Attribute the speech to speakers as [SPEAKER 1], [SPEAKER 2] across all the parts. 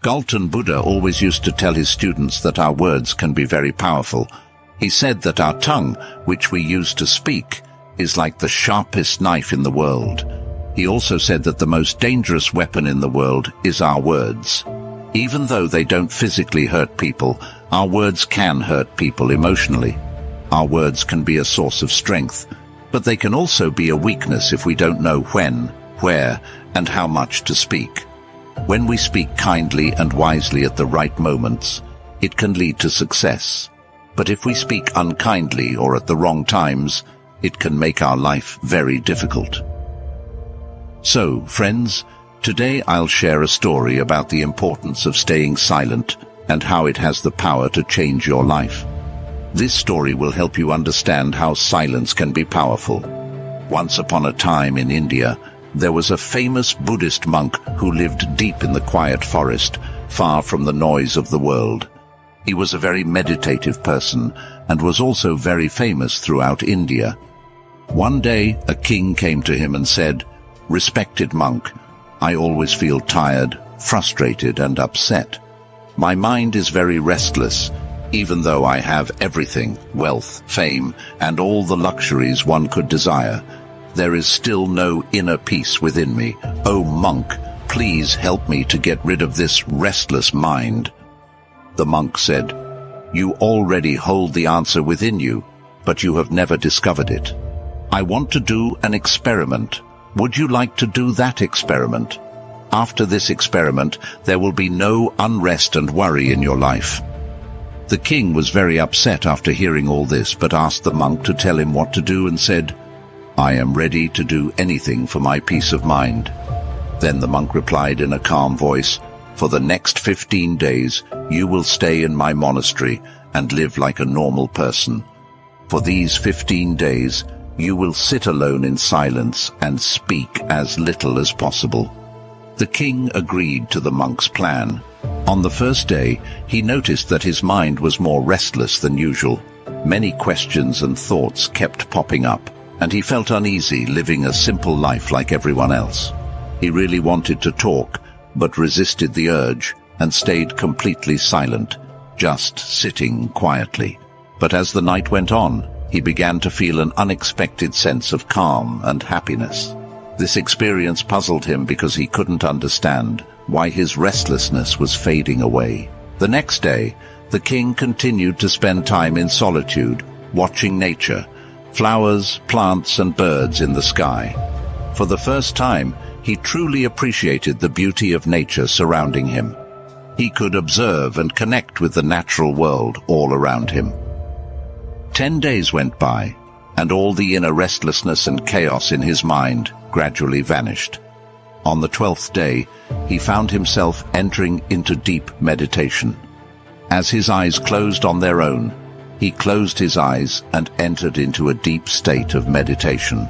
[SPEAKER 1] Galton Buddha always used to tell his students that our words can be very powerful. He said that our tongue, which we use to speak, is like the sharpest knife in the world. He also said that the most dangerous weapon in the world is our words. Even though they don't physically hurt people, our words can hurt people emotionally. Our words can be a source of strength, but they can also be a weakness if we don't know when, where, and how much to speak. When we speak kindly and wisely at the right moments, it can lead to success. But if we speak unkindly or at the wrong times, it can make our life very difficult. So, friends, today I'll share a story about the importance of staying silent and how it has the power to change your life. This story will help you understand how silence can be powerful. Once upon a time in India, there was a famous Buddhist monk who lived deep in the quiet forest, far from the noise of the world. He was a very meditative person and was also very famous throughout India. One day, a king came to him and said, "Respected monk, I always feel tired, frustrated, and upset. My mind is very restless, even though I have everything, wealth, fame, and all the luxuries one could desire. There is still no inner peace within me. Oh monk, please help me to get rid of this restless mind." The monk said, "You already hold the answer within you, but you have never discovered it. I want to do an experiment. Would you like to do that experiment? After this experiment, there will be no unrest and worry in your life." The king was very upset after hearing all this, but asked the monk to tell him what to do and said, "I am ready to do anything for my peace of mind." Then the monk replied in a calm voice, "For the next 15 days, you will stay in my monastery and live like a normal person. For these 15 days, you will sit alone in silence and speak as little as possible." The king agreed to the monk's plan. On the first day, he noticed that his mind was more restless than usual. Many questions and thoughts kept popping up, and he felt uneasy living a simple life like everyone else. He really wanted to talk, but resisted the urge and stayed completely silent, just sitting quietly. But as the night went on, he began to feel an unexpected sense of calm and happiness. This experience puzzled him because he couldn't understand why his restlessness was fading away. The next day, the king continued to spend time in solitude, watching nature, flowers, plants, and birds in the sky. For the first time, he truly appreciated the beauty of nature surrounding him. He could observe and connect with the natural world all around him. 10 days went by, and all the inner restlessness and chaos in his mind gradually vanished. On the 12th day, he found himself entering into deep meditation. As his eyes closed on their own, he closed his eyes and entered into a deep state of meditation,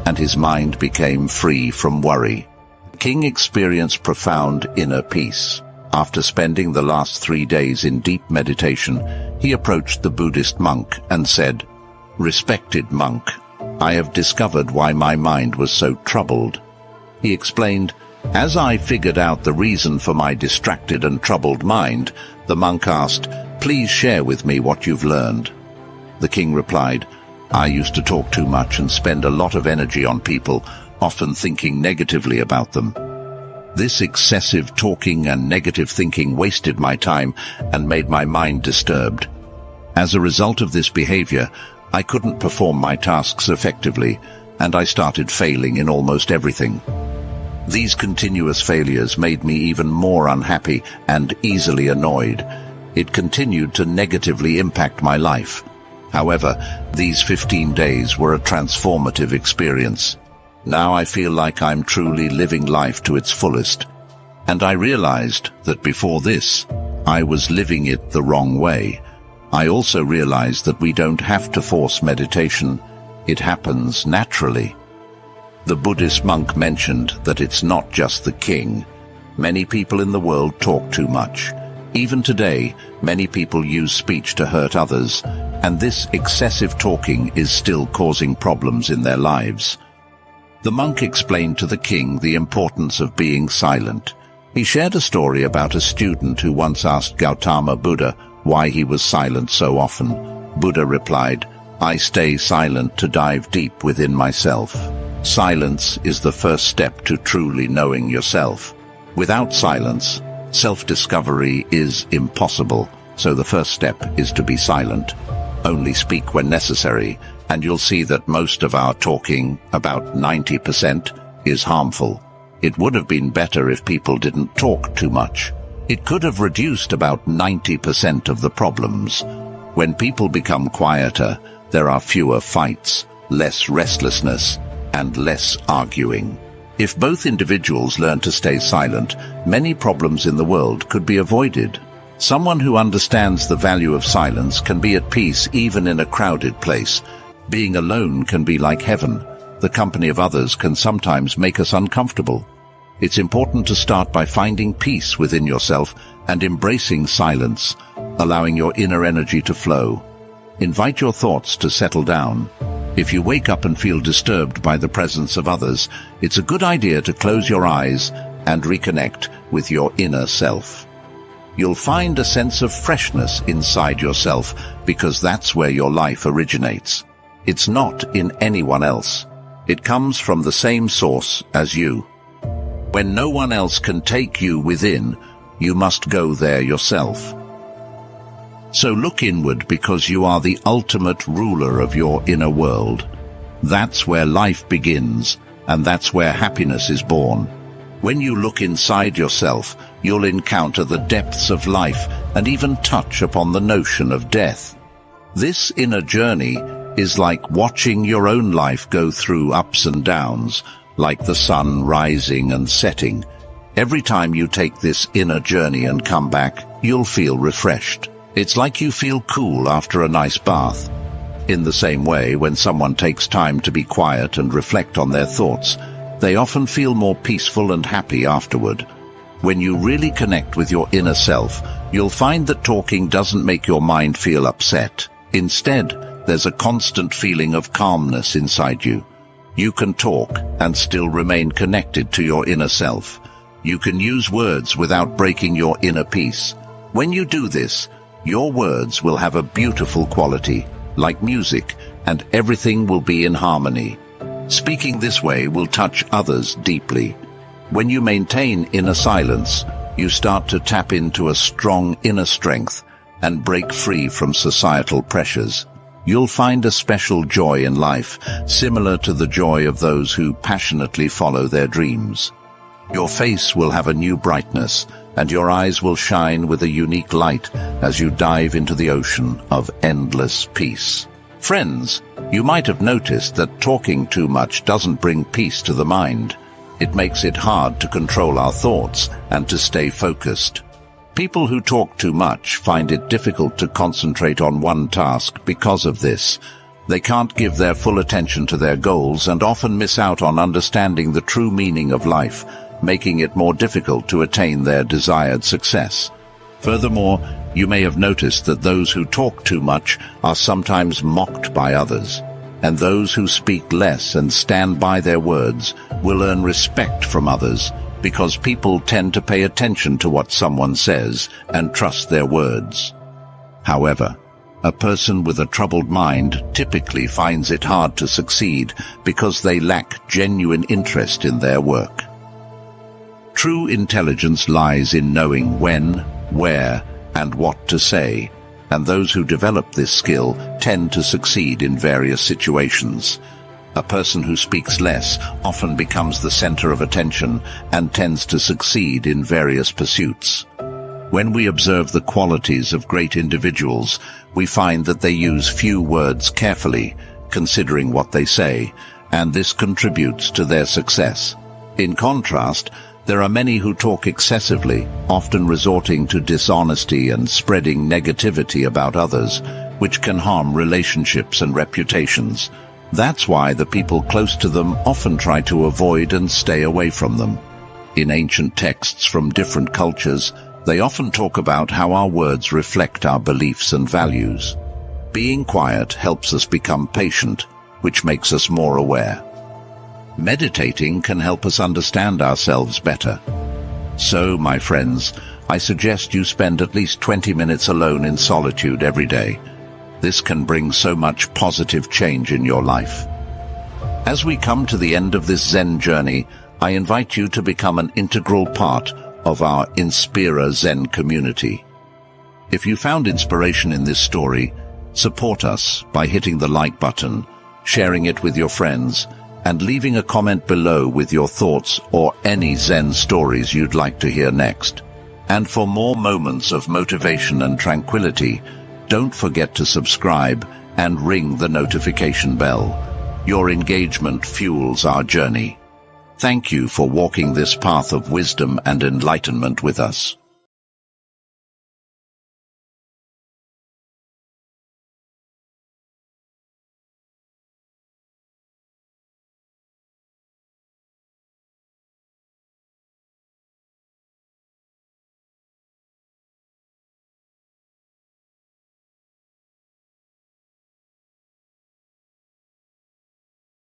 [SPEAKER 1] and his mind became free from worry. The king experienced profound inner peace. After spending the last 3 days in deep meditation, he approached the Buddhist monk and said, "Respected monk, I have discovered why my mind was so troubled." He explained, "As I figured out the reason for my distracted and troubled mind," the monk asked, "Please share with me what you've learned." The king replied, "I used to talk too much and spend a lot of energy on people, often thinking negatively about them. This excessive talking and negative thinking wasted my time and made my mind disturbed. As a result of this behavior, I couldn't perform my tasks effectively, and I started failing in almost everything. These continuous failures made me even more unhappy and easily annoyed. It continued to negatively impact my life. However, these 15 days were a transformative experience. Now I feel like I'm truly living life to its fullest. And I realized that before this, I was living it the wrong way. I also realized that we don't have to force meditation. It happens naturally." The Buddhist monk mentioned that it's not just the king. Many people in the world talk too much. Even today, many people use speech to hurt others, and this excessive talking is still causing problems in their lives. The monk explained to the king the importance of being silent. He shared a story about a student who once asked Gautama Buddha why he was silent so often. Buddha replied, "I stay silent to dive deep within myself. Silence is the first step to truly knowing yourself. Without silence, self-discovery is impossible, so the first step is to be silent. Only speak when necessary, and you'll see that most of our talking, about 90%, is harmful. It would have been better if people didn't talk too much. It could have reduced about 90% of the problems. When people become quieter, there are fewer fights, less restlessness, and less arguing. If both individuals learn to stay silent, many problems in the world could be avoided. Someone who understands the value of silence can be at peace even in a crowded place. Being alone can be like heaven. The company of others can sometimes make us uncomfortable. It's important to start by finding peace within yourself and embracing silence, allowing your inner energy to flow. Invite your thoughts to settle down. If you wake up and feel disturbed by the presence of others, it's a good idea to close your eyes and reconnect with your inner self. You'll find a sense of freshness inside yourself because that's where your life originates. It's not in anyone else. It comes from the same source as you. When no one else can take you within, you must go there yourself. So look inward because you are the ultimate ruler of your inner world. That's where life begins, and that's where happiness is born. When you look inside yourself, you'll encounter the depths of life and even touch upon the notion of death. This inner journey is like watching your own life go through ups and downs, like the sun rising and setting. Every time you take this inner journey and come back, you'll feel refreshed. It's like you feel cool after a nice bath. In the same way, when someone takes time to be quiet and reflect on their thoughts, they often feel more peaceful and happy afterward. When you really connect with your inner self, you'll find that talking doesn't make your mind feel upset. Instead, there's a constant feeling of calmness inside you. You can talk and still remain connected to your inner self. You can use words without breaking your inner peace. When you do this, your words will have a beautiful quality, like music, and everything will be in harmony. Speaking this way will touch others deeply. When you maintain inner silence, you start to tap into a strong inner strength and break free from societal pressures. You'll find a special joy in life, similar to the joy of those who passionately follow their dreams. Your face will have a new brightness, and your eyes will shine with a unique light as you dive into the ocean of endless peace. Friends, you might have noticed that talking too much doesn't bring peace to the mind. It makes it hard to control our thoughts and to stay focused. People who talk too much find it difficult to concentrate on one task because of this. They can't give their full attention to their goals and often miss out on understanding the true meaning of life, making it more difficult to attain their desired success. Furthermore, you may have noticed that those who talk too much are sometimes mocked by others, and those who speak less and stand by their words will earn respect from others because people tend to pay attention to what someone says and trust their words. However, a person with a troubled mind typically finds it hard to succeed because they lack genuine interest in their work. True intelligence lies in knowing when, where, and what to say, and those who develop this skill tend to succeed in various situations. A person who speaks less often becomes the center of attention and tends to succeed in various pursuits. When we observe the qualities of great individuals, we find that they use few words carefully, considering what they say, and this contributes to their success. In contrast, there are many who talk excessively, often resorting to dishonesty and spreading negativity about others, which can harm relationships and reputations. That's why the people close to them often try to avoid and stay away from them. In ancient texts from different cultures, they often talk about how our words reflect our beliefs and values. Being quiet helps us become patient, which makes us more aware. Meditating can help us understand ourselves better. So, my friends, I suggest you spend at least 20 minutes alone in solitude every day. This can bring so much positive change in your life. As we come to the end of this Zen journey, I invite you to become an integral part of our Inspira Zen community. If you found inspiration in this story, support us by hitting the like button, sharing it with your friends, and leaving a comment below with your thoughts or any Zen stories you'd like to hear next. And for more moments of motivation and tranquility, don't forget to subscribe and ring the notification bell. Your engagement fuels our journey. Thank you for walking this path of wisdom and enlightenment with us.